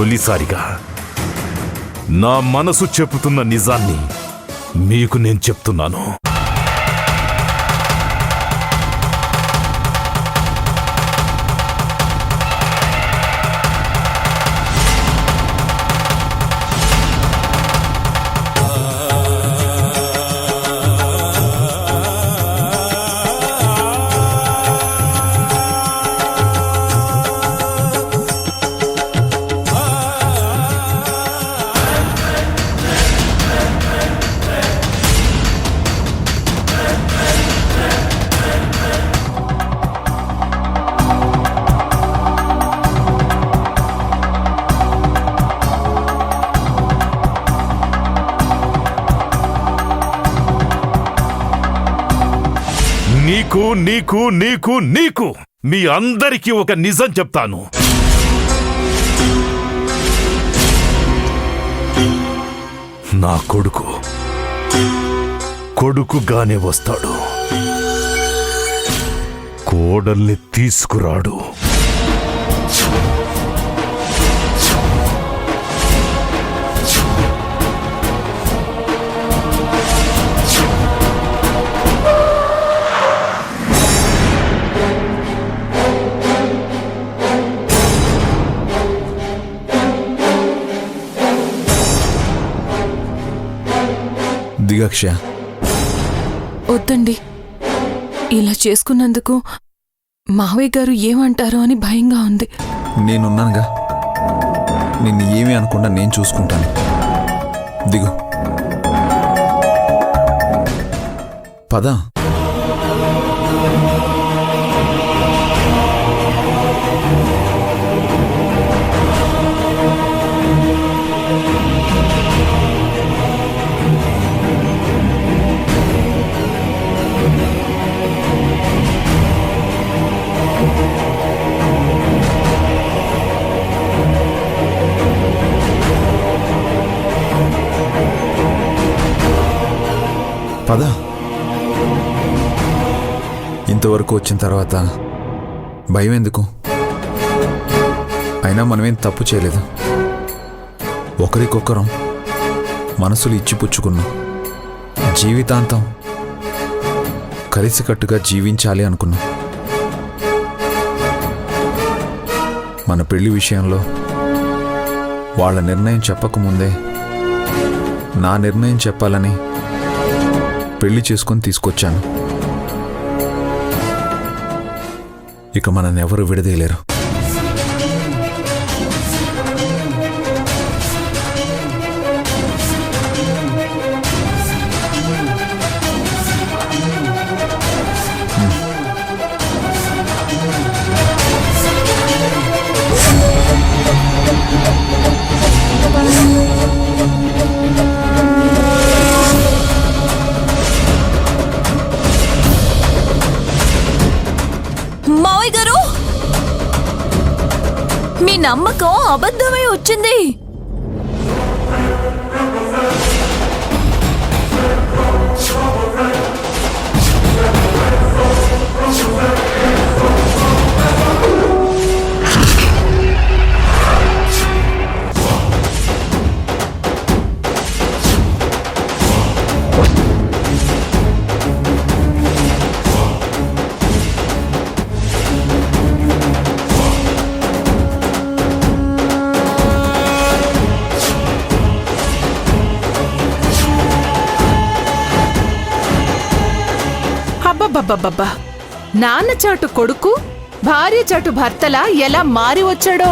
తొలిసారిగా నా మనసు చెబుతున్న నిజాన్ని మీకు నేను చెప్తున్నాను. నీకు నీకు నీకు నీకు మీ అందరికీ ఒక నిజం చెప్తాను. నా కొడుకుగానే వస్తాడు, కోడల్ని తీసుకురాడు. దిగక్ష, వద్దండి. ఇలా చేసుకున్నందుకు మావయ్య గారు ఏమంటారో అని భయంగా ఉంది. నేనున్నానుగా, నిన్ను ఏమీ అనకుండా నేను చూసుకుంటాను. దిగు, పద. పద. ఇంతవరకు వచ్చిన తర్వాత భయం ఎందుకు? అయినా మనమేం తప్పు చేయలేదు. ఒకరికొకరం మనసులు ఇచ్చిపుచ్చుకున్నాం. జీవితాంతం కలిసికట్టుగా జీవించాలి అనుకున్నాం. మన పెళ్లి విషయంలో వాళ్ళ నిర్ణయం చెప్పకముందే నా నిర్ణయం చెప్పాలని పెళ్లి చేసుకొని తీసుకొచ్చాను. ఇక మనల్ని ఎవరు విడదీయలేరు. మావయ్య గారు, మీ నమ్మకం అబద్ధమై వచ్చింది. అబ్బబ్బబ్బబ్బా! నాన్న చాటు కొడుకు, భార్య చాటు భర్తలా ఎలా మారి వచ్చాడో.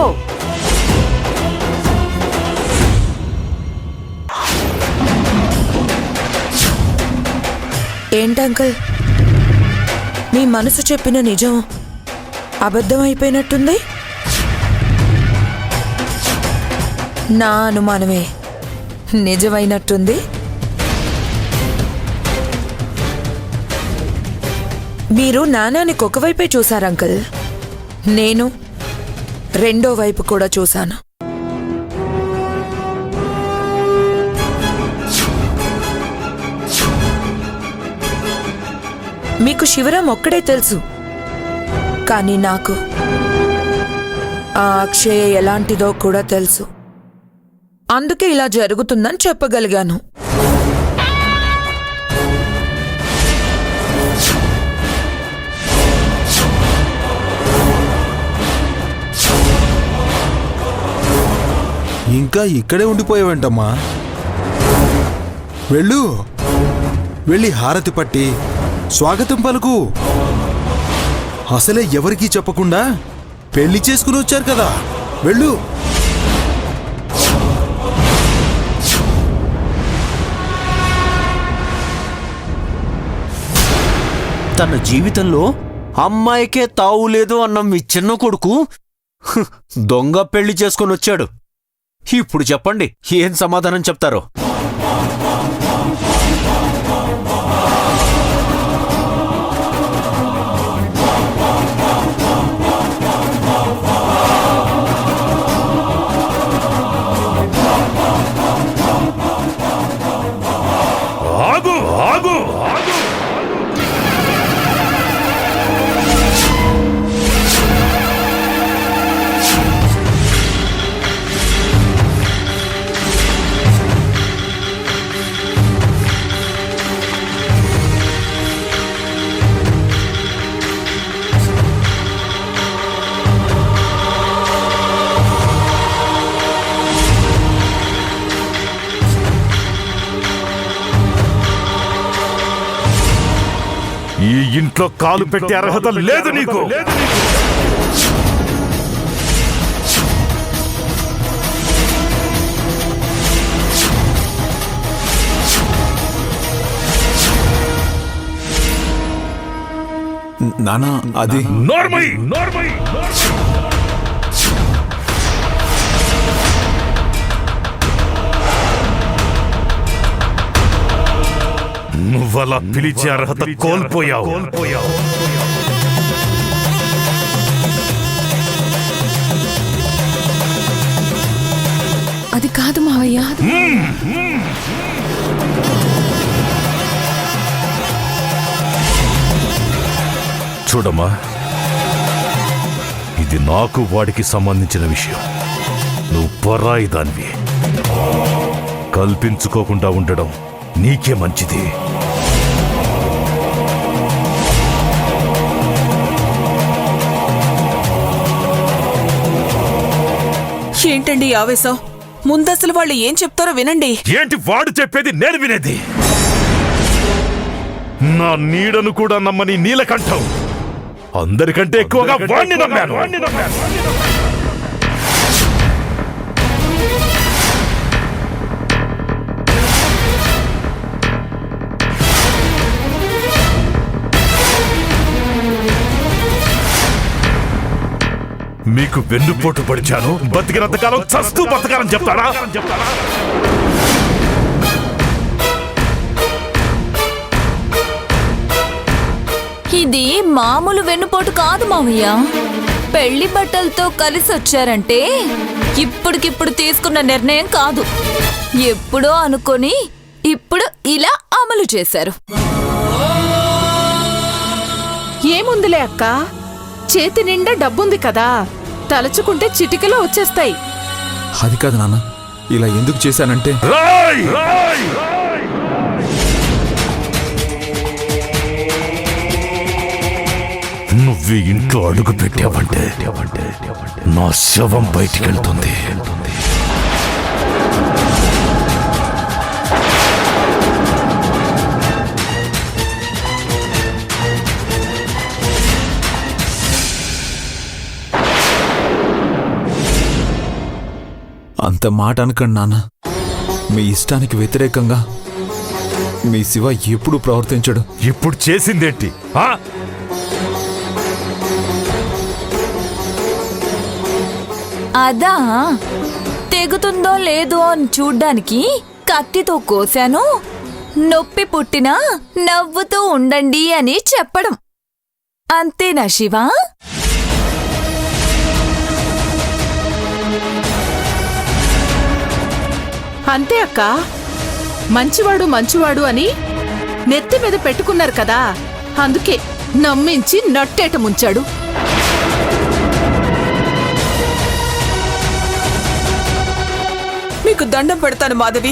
ఏంటంకల్, మీ మనసు చెప్పిన నిజం అబద్ధమైపోయినట్టుంది. నా అనుమానమే నిజమైనట్టుంది. మీరు నానానికి ఒకవైపే చూశారంకల్, నేను రెండో వైపు కూడా చూశాను. మీకు శివరాం ఒక్కడే తెలుసు, కానీ నాకు ఆ అక్షయ ఎలాంటిదో కూడా తెలుసు. అందుకే ఇలా జరుగుతుందని చెప్పగలిగాను. ఇంకా ఇక్కడే ఉండిపోయావేంటమ్మా? వెళ్ళు, వెళ్ళి హారతి పట్టి స్వాగతం పలుకు. అసలే ఎవరికీ చెప్పకుండా పెళ్లి చేసుకుని వచ్చారు కదా, వెళ్ళు. తన జీవితంలో అమ్మాయికే తావు లేదు అన్న మీ చిన్న కొడుకు దొంగ పెళ్లి చేసుకొని వచ్చాడు. ఇప్పుడు చెప్పండి, ఏం సమాధానం చెప్తారో? ఆగు ఆగు ఆగు! ఈ ఇంట్లో కాలు పెట్టే అర్హత లేదు నీకు. నానా అది నోర్మై నోర్మై! నువ్వలా పిలిచే అర్హత కోల్పోయావు. అది కాదు మావయ్య. చూడమ్మా, ఇది నాకు వాడికి సంబంధించిన విషయం. నువ్వు పరాయి దానివి. కల్పించుకోకుండా ఉండడం నీకే మంచిది. ఏంటండి ఆవేశం? ముందసలు వాళ్ళు ఏం చెప్తారో వినండి. ఏంటి వాడు చెప్పేది నేను వినేది? నా నీడను కూడా నమ్మని నీలకంఠం అందరికంటే ఎక్కువగా వాణ్ణి నమ్మాను. మీకు వెన్నుపోటు పడిచాను, బతికినంతకాలం చస్తూ బతకాలని చెప్తారా? ఇది మామూలు వెన్నుపోటు కాదు మావయ్య. పెళ్లి బట్టలతో కలిసి వచ్చారంటే ఇప్పటికిప్పుడు తీసుకున్న నిర్ణయం కాదు. ఎప్పుడో అనుకొని ఇప్పుడు ఇలా అమలు చేశారు. ఏముందిలే అక్క, చేతి నిండా డబ్బుంది కదా, తలుచుకుంటే చిటికలో వచ్చేస్తాయి. అది కాదు నాన్న, ఇలా ఎందుకు చేశానంటే రాయ్! రాయ్! నువ్వు ఇంట్లో అడుగు పెట్టావంటే నా శవం బయటికి వెళ్తుంది. అంత మాట అనకండి నాన్న. మీ ఇష్టానికి వ్యతిరేకంగా మీ శివ ఎప్పుడు ప్రవర్తించడు. ఇప్పుడు చేసిందేంటి? అదా, తెగుతుందో లేదో అని చూడ్డానికి కత్తితో కోశాను, నొప్పి పుట్టినా నవ్వుతూ ఉండండి అని చెప్పడం. అంతేనా శివా? అంతే అక్క, మంచివాడు మంచివాడు అని నెత్తి మీద పెట్టుకున్నారు కదా, అందుకే నమ్మించి నట్టేట ముంచాడు. మీకు నీకు దండం పెడతాను మాధవి.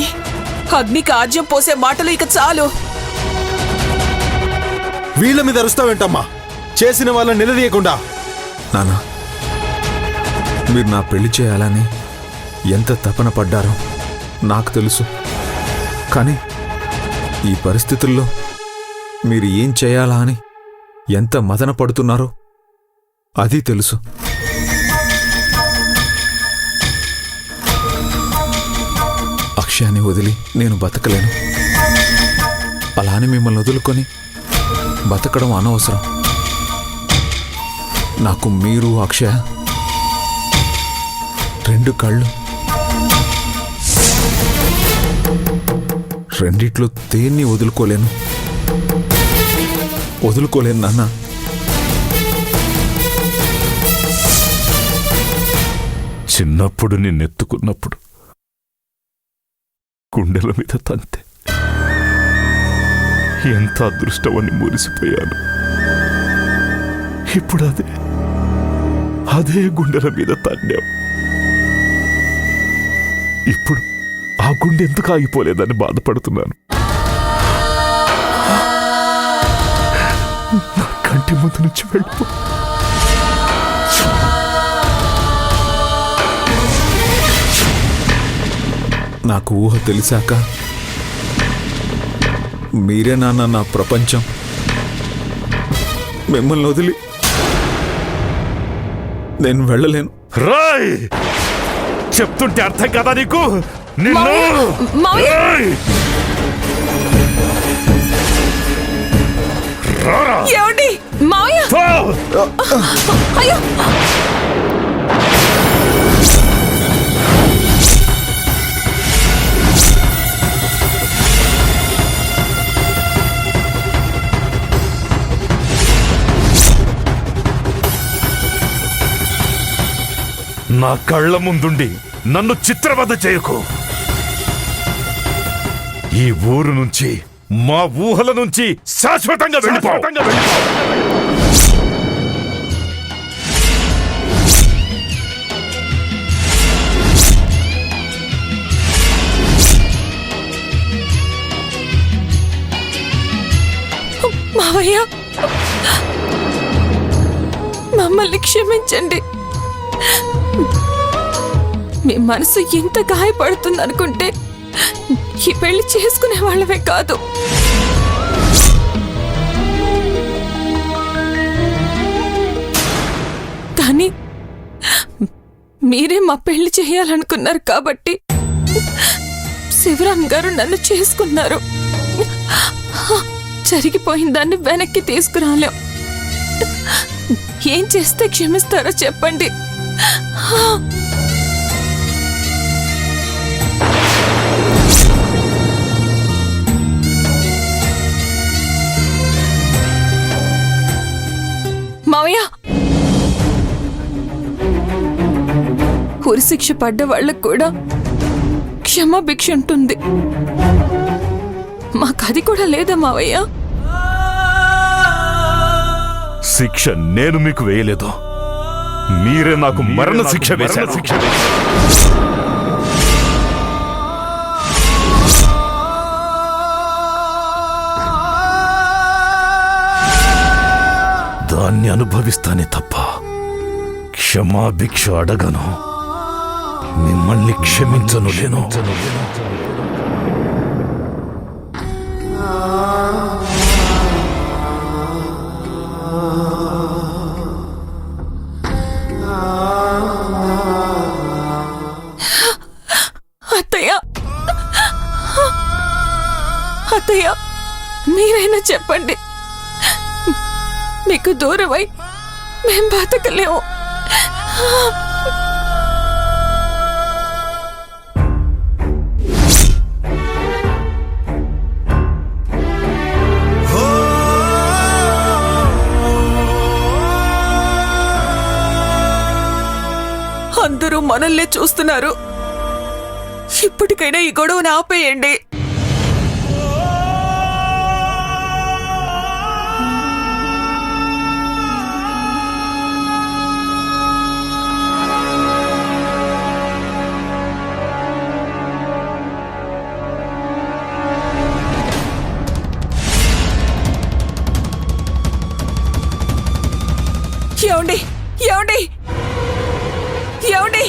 అగ్నికి ఆజ్యం పోసే మాటలు ఇక చాలు. వీళ్ళ మీద అరుస్తావేంటమ్మా, చేసిన వాళ్ళని నిలదీయకుండా? నాన్న, మీరు నా పెళ్లి చేయాలని ఎంత తపన పడ్డారో నాకు తెలుసు. కానీ ఈ పరిస్థితుల్లో మీరు ఏం చేయాలా అని ఎంత మదన పడుతున్నారో అది తెలుసు. అక్షయాన్ని వదిలి నేను బతకలేను. అలానే మిమ్మల్ని వదులుకొని బతకడం అనవసరం. నాకు మీరు, అక్షయ, రెండు కళ్ళు, రెండిట్లో దేన్ని వదులుకోలేను నాన్న. చిన్నప్పుడు నిన్నెత్తుకున్నప్పుడు గుండెల మీద తంతే ఎంత అదృష్టమని మురిసిపోయాను. ఇప్పుడు అదే గుండెల మీద తన్నావు. ఇప్పుడు ఆ గుండె ఎందుకు ఆగిపోలేదని బాధపడుతున్నాను. నా కంటి ముందు నుంచి వెళ్ళిపో. నాకు ఊహ తెలిసాక మీరే నాన్న నా ప్రపంచం. మిమ్మల్ని వదిలి నేను వెళ్ళలేను. రాయ్, చెప్తుంటే అర్థం కదా నీకు? నిన్ను రాయ్! రారా! ఏమండి మావయ్య? పో! అయ్యో నా కళ్ళ ముందుండి నన్ను చిత్రవద చేయకు. ఈ ఊరు నుంచి, మా ఊహల నుంచి శాశ్వతంగా వెళ్ళిపో. మావయ్య, మమ్మల్ని క్షమించండి. మీ మనసు ఎంత గాయపడుతుందనుకుంటే ఈ పెళ్లి చేసుకునే వాళ్ళవే కాదు. కానీ మీరే మా పెళ్లి చేయాలనుకున్నారు కాబట్టి శివరాం గారు నన్ను చేసుకున్నారు. జరిగిపోయిన దాన్ని వెనక్కి తీసుకురాలేం. ఏం చేస్తే క్షమిస్తారో చెప్పండి. మావయ్య, ఉరిశిక్ష పడ్డ వాళ్ళకు కూడా క్షమాభిక్ష ఉంటుంది. మాకది కూడా లేదా మావయ్య? శిక్ష నేను మీకు వేయలేదు, మీరే నాకు మరణ శిక్ష వేశారు. దాన్ని అనుభవిస్తానే తప్ప క్షమాభిక్ష అడగను. మిమ్మల్ని క్షమించను లేను. అత్తయ్య, మీరైనా చెప్పండి. మీకు దూరమై మేం బతకలేము. అందరూ మనల్నే చూస్తున్నారు. ఇప్పటికైనా ఈ గొడవను ఆపేయండి. ఏమండి ఏమండి ఏమండి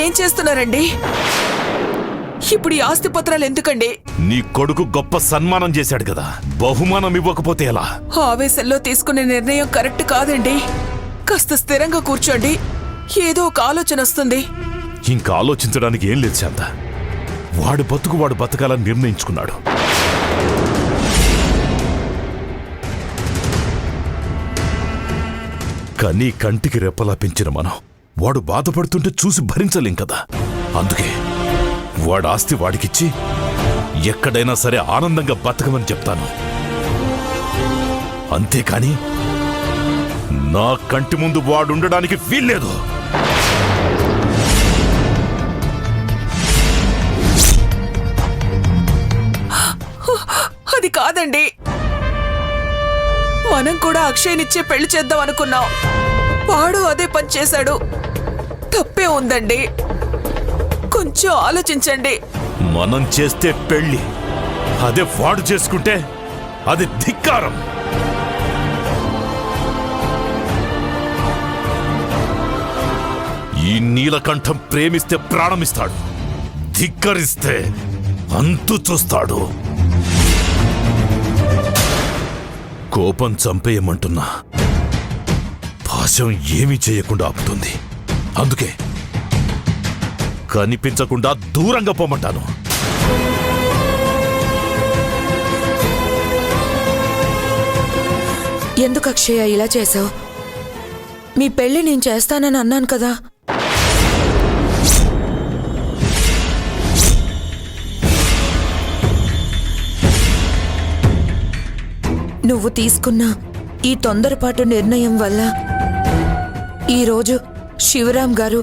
ఏం చేస్తున్నారండి? ఇప్పుడు ఈ ఆస్తి పత్రాలు ఎందుకండి? నీ కొడుకు గొప్ప సన్మానం చేశాడు కదా, బహుమానం ఇవ్వకపోతే ఎలా? ఆవేశంలో తీసుకునే నిర్ణయం కరెక్ట్ కాదండి. కాస్త స్థిరంగా కూర్చోండి, ఏదో ఒక ఆలోచన వస్తుంది. ఇంకా ఆలోచించడానికి ఏం లేదు శాంత. వాడు బతుకు వాడు బతకాలని నిర్ణయించుకున్నాడు. కానీ కంటికి రెప్పలా పెంచిన మనం వాడు బాధపడుతుంటే చూసి భరించలేం కదా. అందుకే వాడు ఆస్తి వాడికిచ్చి ఎక్కడైనా సరే ఆనందంగా బతకమని చెప్తాను. అంతేకాని నా కంటి ముందు వాడుండడానికి వీల్లేదు. అది కాదండి, మనం కూడా అక్షయ్నిచ్చే పెళ్లి చేద్దాం అనుకున్నాం. వాడు అదే పని చేశాడు. తప్పే ఉందండి, కొంచెం ఆలోచించండి. మనం చేస్తే పెళ్లి, అదే వాడు చేసుకుంటే అది ధిక్కారం. ఈ నీలకంఠం ప్రేమిస్తే ప్రాణమిస్తాడు, ధిక్కరిస్తే అంతు చూస్తాడు. కోపం చంపేయమంటున్నా పాశం ఏమీ చేయకుండా ఆపుతుంది. అందుకే కనిపించకుండా దూరంగా పోమంటాను. ఎందుకు అక్షయ ఇలా చేసావు? మీ పెళ్లి నేను చేస్తానని అన్నాను కదా. నువ్వు తీసుకున్న ఈ తొందరపాటు నిర్ణయం వల్ల ఈరోజు శివరాం గారు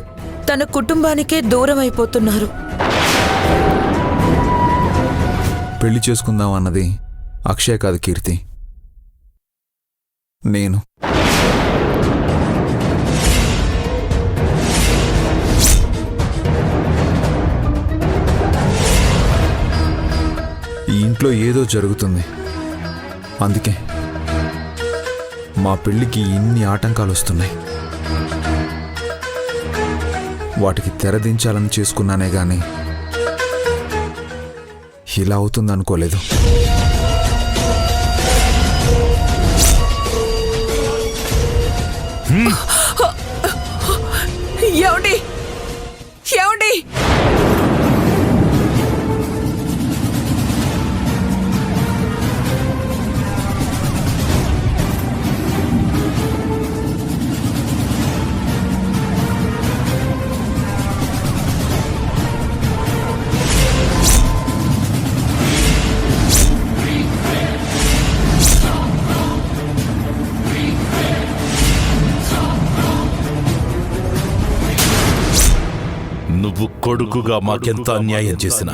తన కుటుంబానికే దూరం అయిపోతున్నారు. పెళ్లి చేసుకుందాం అన్నది అక్షయ్ కాదు కీర్తి, నేను. ఈ ఇంట్లో ఏదో జరుగుతుంది. అందుకే మా పెళ్లికి ఇన్ని ఆటంకాలు వస్తున్నాయి. వాటికి తెరదించాలని చేసుకున్నానే గాని ఇలా అవుతుందనుకోలేదు. ఏమండి ఏమండి నువ్వు కొడుకుగా మాకెంత అన్యాయం చేసినా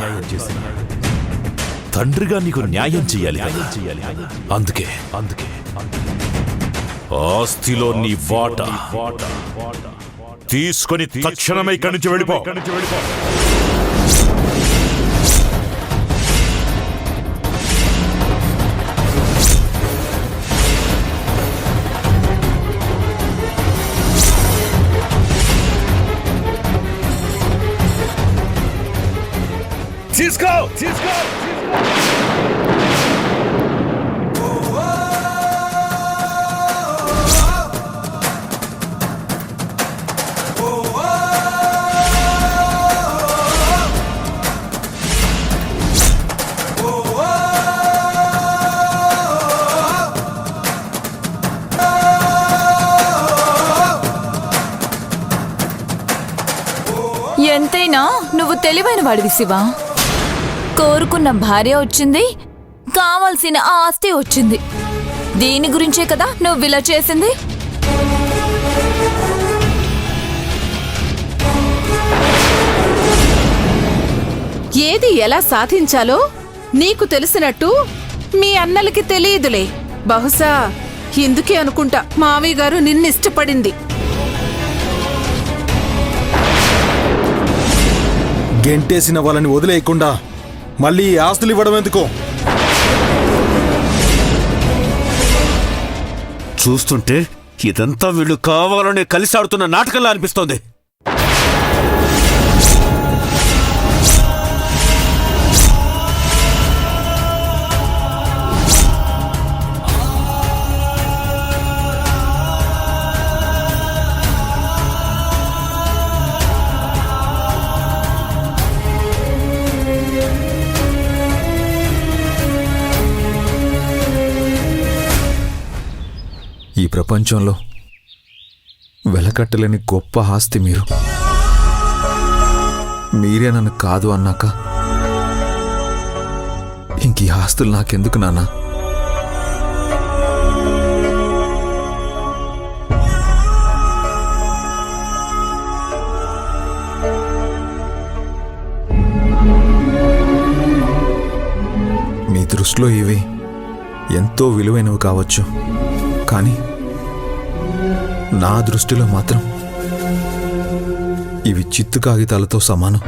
తండ్రిగా నీకు న్యాయం చెయ్యాలి కదా. అందుకే ఆస్తిలో నీ వాటా తీసుకొని తక్షణమే ఇక్కడి నుంచి వెళ్ళిపో. తీసుకో ఎంతైనా నువ్వు తెలివైన వాడివి శివ. కోరుకున్న భార్య వచ్చింది, కావాల్సిన ఆస్తి వచ్చింది. దీని గురించే కదా నువ్వు ఇలా చేసింది. ఏది ఎలా సాధించాలో నీకు తెలిసినట్టు మీ అన్నలకి తెలియదులే. బహుశా ఇందుకే అనుకుంటా మావయ్య గారు నిన్నిష్టపడింది. గెంటేసిన వాళ్ళని వదిలేయకుండా మళ్ళీ ఈ ఆస్తులు ఇవ్వడం ఎందుకో? చూస్తుంటే ఇదంతా వీళ్ళు కావాలనే కలిసి ఆడుతున్న నాటకంలా అనిపిస్తోంది. ఈ ప్రపంచంలో వెలకట్టలేని గొప్ప ఆస్తి మీరు. మీరే నన్ను కాదు అన్నాక ఇంక ఈ ఆస్తులు నాకెందుకు నాన్న? మీ దృష్టిలో ఇవి ఎంతో విలువైనవి కావచ్చు, కానీ నా దృష్టిలో మాత్రం ఇవి చిత్తు కాగితాలతో సమానం.